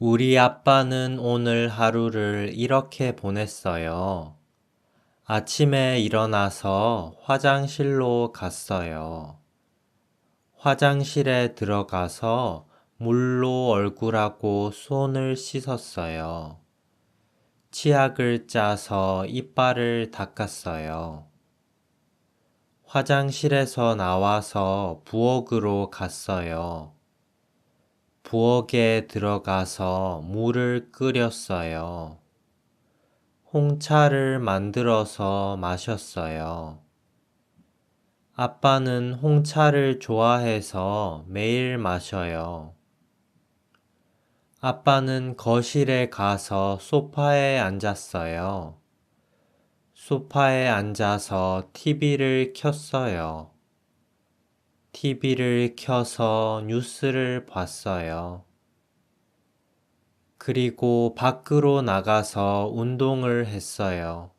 우리 아빠는 오늘 하루를 이렇게 보냈어요. 아침에 일어나서 화장실로 갔어요. 화장실에 들어가서 물로 얼굴하고 손을 씻었어요. 치약을 짜서 이빨을 닦았어요. 화장실에서 나와서 부엌으로 갔어요. 부엌에 들어가서 물을 끓였어요. 홍차를 만들어서 마셨어요. 아빠는 홍차를 좋아해서 매일 마셔요. 아빠는 거실에 가서 소파에 앉았어요. 소파에 앉아서 TV를 켰어요. TV를 켜서 뉴스를 봤어요. 그리고 밖으로 나가서 운동을 했어요.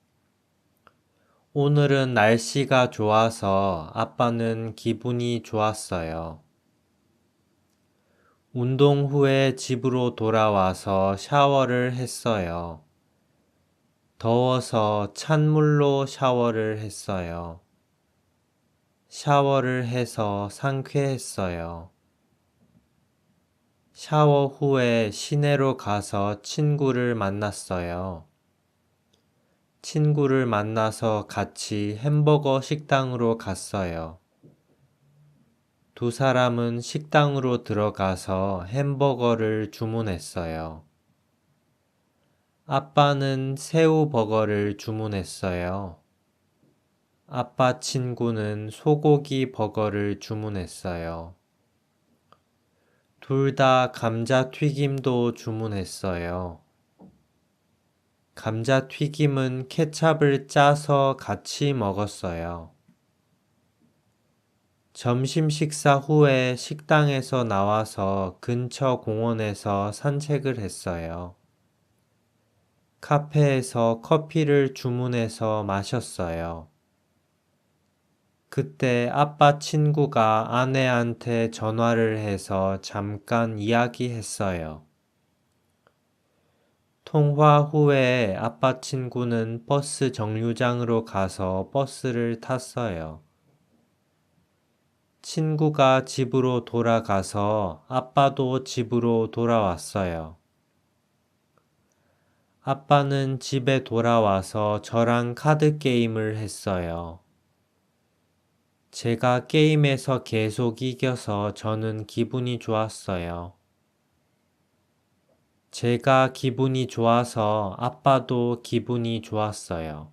오늘은 날씨가 좋아서 아빠는 기분이 좋았어요. 운동 후에 집으로 돌아와서 샤워를 했어요. 더워서 찬물로 샤워를 했어요. 샤워를 해서 상쾌했어요. 샤워 후에 시내로 가서 친구를 만났어요. 친구를 만나서 같이 햄버거 식당으로 갔어요. 두 사람은 식당으로 들어가서 햄버거를 주문했어요. 아빠는 새우버거를 주문했어요. 아빠 친구는 소고기 버거를 주문했어요. 둘 다 감자튀김도 주문했어요. 감자튀김은 케찹을 짜서 같이 먹었어요. 점심 식사 후에 식당에서 나와서 근처 공원에서 산책을 했어요. 카페에서 커피를 주문해서 마셨어요. 그때 아빠 친구가 아내한테 전화를 해서 잠깐 이야기했어요. 통화 후에 아빠 친구는 버스 정류장으로 가서 버스를 탔어요. 친구가 집으로 돌아가서 아빠도 집으로 돌아왔어요. 아빠는 집에 돌아와서 저랑 카드 게임을 했어요. 제가 게임에서 계속 이겨서 저는 기분이 좋았어요. 제가 기분이 좋아서 아빠도 기분이 좋았어요.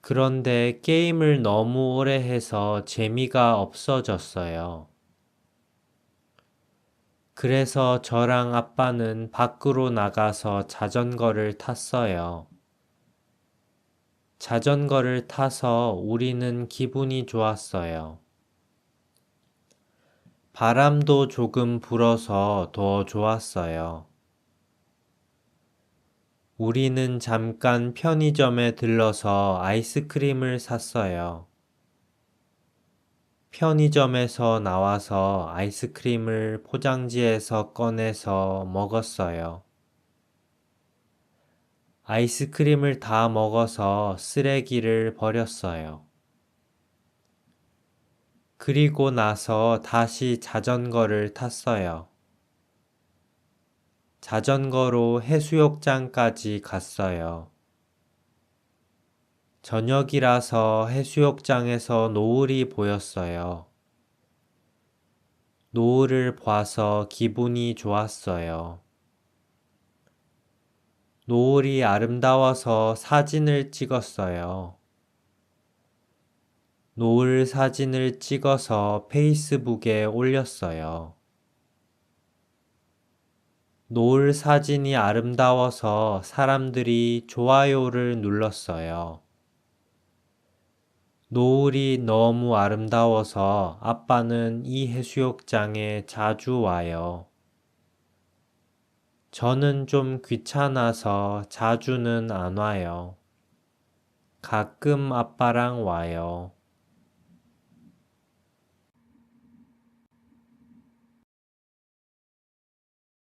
그런데 게임을 너무 오래 해서 재미가 없어졌어요. 그래서 저랑 아빠는 밖으로 나가서 자전거를 탔어요. 자전거를 타서 우리는 기분이 좋았어요. 바람도 조금 불어서 더 좋았어요. 우리는 잠깐 편의점에 들러서 아이스크림을 샀어요. 편의점에서 나와서 아이스크림을 포장지에서 꺼내서 먹었어요. 아이스크림을 다 먹어서 쓰레기를 버렸어요. 그리고 나서 다시 자전거를 탔어요. 자전거로 해수욕장까지 갔어요. 저녁이라서 해수욕장에서 노을이 보였어요. 노을을 봐서 기분이 좋았어요. 노을이 아름다워서 사진을 찍었어요. 노을 사진을 찍어서 페이스북에 올렸어요. 노을 사진이 아름다워서 사람들이 좋아요를 눌렀어요. 노을이 너무 아름다워서 아빠는 이 해수욕장에 자주 와요. 저는 좀 귀찮아서 자주는 안 와요. 가끔 아빠랑 와요.